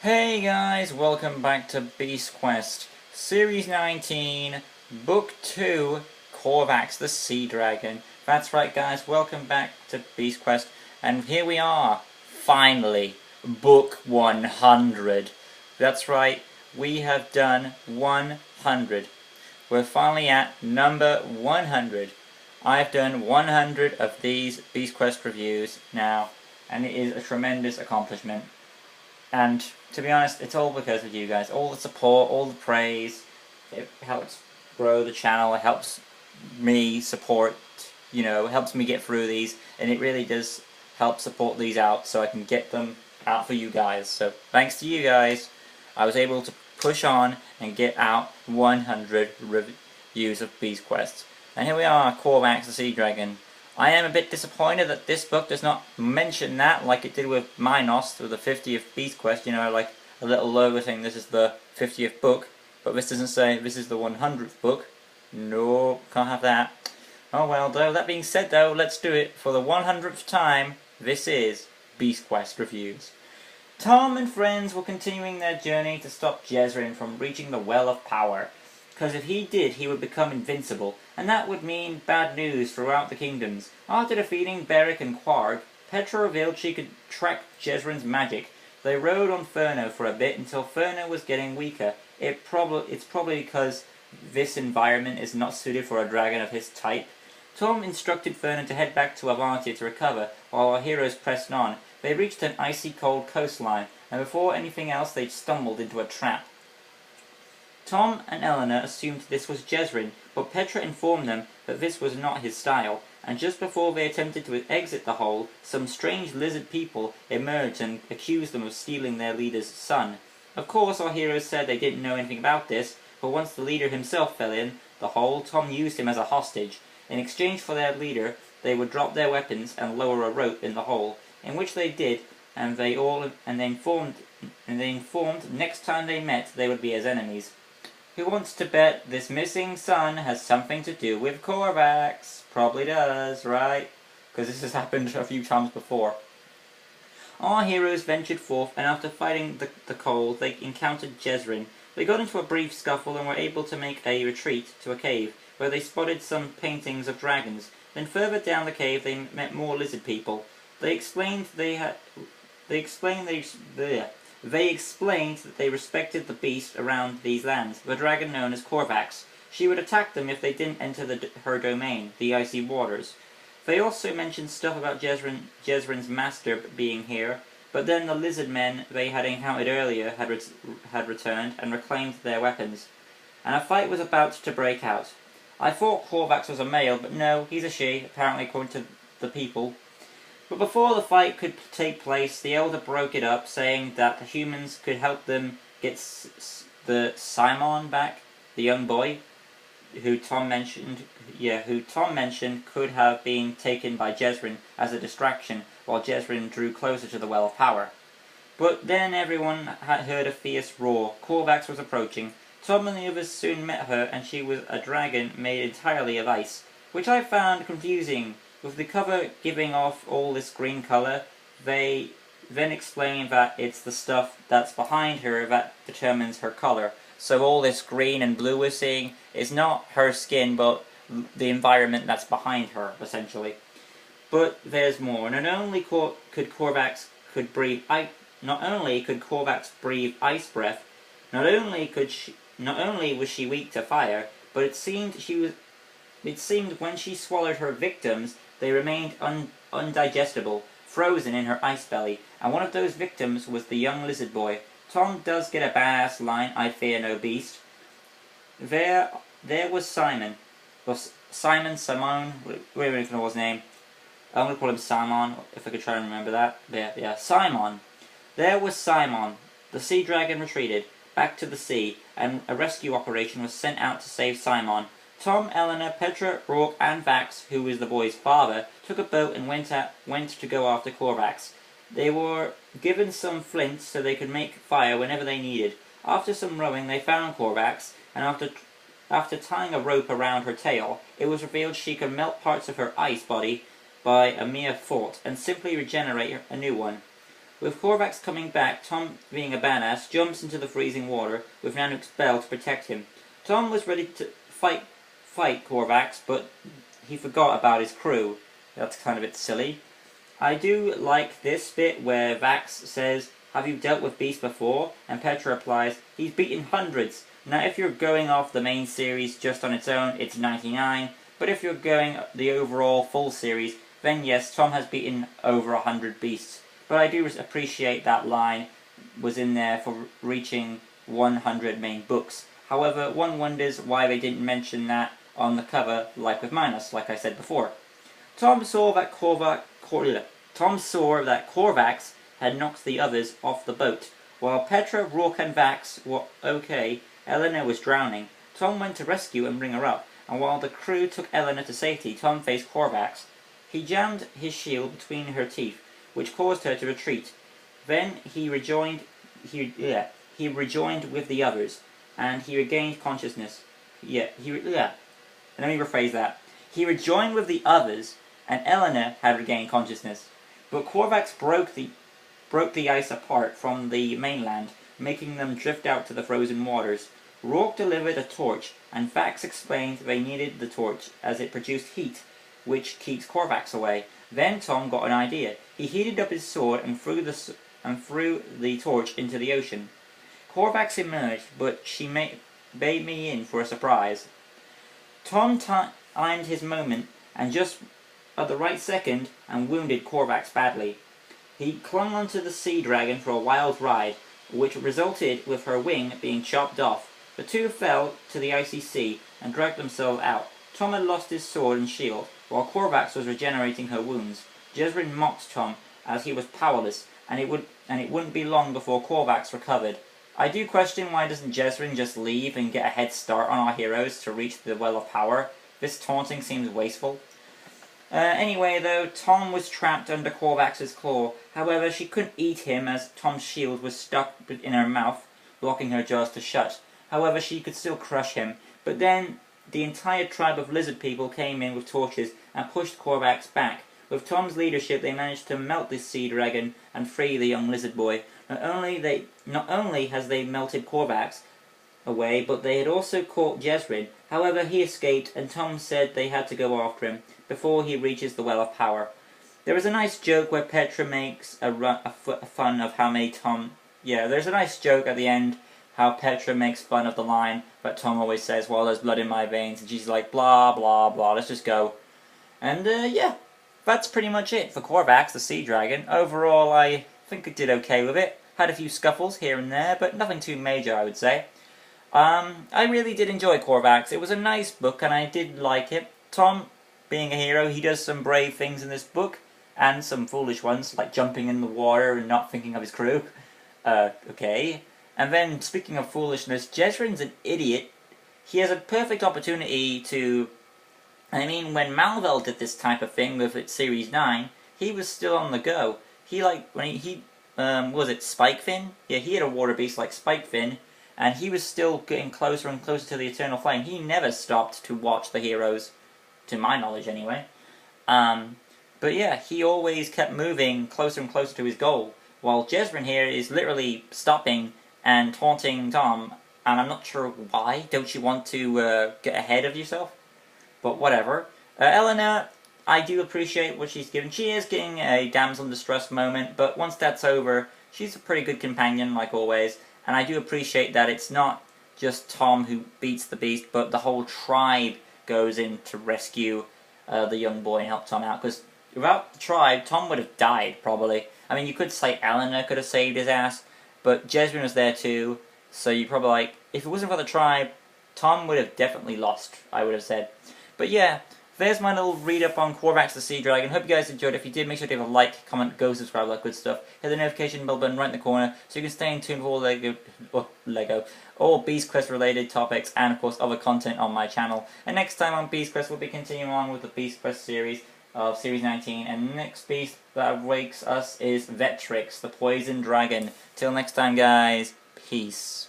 Hey guys, welcome back to Beast Quest, Series 19, Book 2, Korvax the Sea Dragon. That's right guys, welcome back to Beast Quest, and here we are, finally, Book 100. That's right, we have done 100. We're finally at number 100. I've done 100 of these Beast Quest reviews now, and it is a tremendous accomplishment. And to be honest, it's all because of you guys. All the support, all the praise. It helps grow the channel. It helps me support, it helps me get through these. And it really does help support these out so I can get them out for you guys. So thanks to you guys, I was able to push on and get out 100 reviews of Beast Quest. And here we are, Korvax the Sea Dragon. I am a bit disappointed that this book does not mention that like it did with Minos, with the 50th Beast Quest, like a little logo saying this is the 50th book, but this doesn't say this is the 100th book. No, can't have that. Oh well, though, that being said though, let's do it for the 100th time. This is Beast Quest Reviews. Tom and friends were continuing their journey to stop Jezrin from reaching the Well of Power, because if he did, he would become invincible, and that would mean bad news throughout the kingdoms. After defeating Beric and Quarg, Petra revealed she could track Jezrin's magic. They rode on Furno for a bit until Furno was getting weaker. It's probably because this environment is not suited for a dragon of his type. Tom instructed Furno to head back to Avantia to recover, while our heroes pressed on. They reached an icy cold coastline, and before anything else they stumbled into a trap. Tom and Eleanor assumed this was Jezrin, but Petra informed them that this was not his style, and just before they attempted to exit the hole, some strange lizard people emerged and accused them of stealing their leader's son. Of course, our heroes said they didn't know anything about this, but once the leader himself fell in the hole, Tom used him as a hostage. In exchange for their leader, they would drop their weapons and lower a rope in the hole, in which they did, and they informed next time they met they would be as enemies. Who wants to bet this missing son has something to do with Korvax? Probably does, right? Because this has happened a few times before. Our heroes ventured forth, and after fighting the cold, they encountered Jezrin. They got into a brief scuffle and were able to make a retreat to a cave, where they spotted some paintings of dragons. Then further down the cave they met more lizard people. They explained that they respected the beast around these lands, the dragon known as Korvax. She would attack them if they didn't enter her domain, the icy waters. They also mentioned stuff about Jezrin's master being here, but then the lizard men they had encountered earlier had returned and reclaimed their weapons, and a fight was about to break out. I thought Korvax was a male, but no, he's a she, apparently according to the people. But before the fight could take place, the Elder broke it up, saying that the humans could help them get the Simon back, the young boy, who Tom mentioned could have been taken by Jezrin as a distraction, while Jezrin drew closer to the Well of Power. But then everyone had heard a fierce roar. Korvax was approaching. Tom and the others soon met her, and she was a dragon made entirely of ice, which I found confusing. With the cover giving off all this green colour, they then explain that it's the stuff that's behind her that determines her colour. So all this green and blue we're seeing is not her skin, but the environment that's behind her, essentially. But there's more. Not only could Korvax breathe ice breath, not only was she weak to fire, but it seemed when she swallowed her victims, they remained undigestible, frozen in her ice belly, and one of those victims was the young lizard boy. Tom does get a badass line, "I fear no beast." There was Simon. Well, Simon, wait a minute, I know his name. I'm going to call him Simon, if I could try and remember that. Yeah, Simon. There was Simon. The sea dragon retreated back to the sea, and a rescue operation was sent out to save Simon. Tom, Eleanor, Petra, Rourke, and Vax, who was the boy's father, took a boat and went to go after Korvax. They were given some flints so they could make fire whenever they needed. After some rowing, they found Korvax, and after tying a rope around her tail, it was revealed she could melt parts of her ice body by a mere thought, and simply regenerate a new one. With Korvax coming back, Tom, being a badass, jumps into the freezing water with Nanook's bell to protect him. Tom was ready to fight Korvax, but he forgot about his crew. That's kind of a bit silly. I do like this bit where Vax says, "Have you dealt with Beast before?" And Petra replies, "He's beaten hundreds." Now if you're going off the main series just on its own, it's 99, but if you're going the overall full series, then yes, Tom has beaten over 100 beasts. But I do appreciate that line was in there for reaching 100 main books. However, one wonders why they didn't mention that on the cover, like with Minus, like I said before. Tom saw that Korvax had knocked the others off the boat. While Petra, Rourke and Vax were okay, Eleanor was drowning. Tom went to rescue and bring her up, and while the crew took Eleanor to safety, Tom faced Korvax. He jammed his shield between her teeth, which caused her to retreat. Then he rejoined with the others, and he regained consciousness. Let me rephrase that. He rejoined with the others, and Eleanor had regained consciousness. But Korvax broke the ice apart from the mainland, making them drift out to the frozen waters. Rourke delivered a torch, and Vax explained they needed the torch as it produced heat, which keeps Korvax away. Then Tom got an idea. He heated up his sword and threw the torch into the ocean. Korvax emerged, but she bade me in for a surprise. Tom timed his moment, and just at the right second, and wounded Korvax badly. He clung onto the sea dragon for a wild ride, which resulted with her wing being chopped off. The two fell to the icy sea and dragged themselves out. Tom had lost his sword and shield, while Korvax was regenerating her wounds. Jezrin mocked Tom, as he was powerless, and it wouldn't be long before Korvax recovered. I do question why doesn't Jezrin just leave and get a head start on our heroes to reach the Well of Power. This taunting seems wasteful. Anyway though, Tom was trapped under Korvax's claw. However, she couldn't eat him as Tom's shield was stuck in her mouth, blocking her jaws to shut. However, she could still crush him. But then, the entire tribe of lizard people came in with torches and pushed Korvax back. With Tom's leadership, they managed to melt this sea dragon and free the young lizard boy. Not only has they melted Korvax away, but they had also caught Jezrin. However, he escaped, and Tom said they had to go after him before he reaches the Well of Power. There is a nice joke where Petra makes a fun of how many Tom... Yeah, there's a nice joke at the end how Petra makes fun of the line that Tom always says, "Well, there's blood in my veins," and she's like, blah, blah, blah, let's just go. And, yeah, that's pretty much it for Korvax, the Sea Dragon. Overall, I think I did okay with it. Had a few scuffles here and there, but nothing too major, I would say. I really did enjoy Korvax. It was a nice book, and I did like it. Tom, being a hero, he does some brave things in this book, and some foolish ones, like jumping in the water and not thinking of his crew. Okay. And then, speaking of foolishness, Jezrin's an idiot. He has a perfect opportunity to... I mean, when Malvel did this type of thing with its Series 9, he was still on the go. Was it Spikefin? Yeah, he had a water beast like Spikefin, and he was still getting closer and closer to the Eternal Flame. He never stopped to watch the heroes, to my knowledge anyway. But yeah, he always kept moving closer and closer to his goal, while Jezrin here is literally stopping and taunting Tom, and I'm not sure why. Don't you want to get ahead of yourself? But whatever. Eleanor, I do appreciate what she's given. She is getting a damsel in distress moment, but once that's over, she's a pretty good companion, like always. And I do appreciate that it's not just Tom who beats the beast, but the whole tribe goes in to rescue the young boy and help Tom out. Because without the tribe, Tom would have died, probably. I mean, you could say Eleanor could have saved his ass, but Jezrin was there too, so you probably like, if it wasn't for the tribe, Tom would have definitely lost, I would have said. But yeah, there's my little read-up on Korvax the Sea Dragon. Hope you guys enjoyed. If you did, make sure to leave a like, comment, go subscribe, all that good stuff. Hit the notification bell button right in the corner so you can stay in tune with all Beast Quest related topics, and of course other content on my channel. And next time on Beast Quest, we'll be continuing on with the Beast Quest series of Series 19, and the next beast that awakes us is Vetrix, the Poison Dragon. Till next time, guys, peace.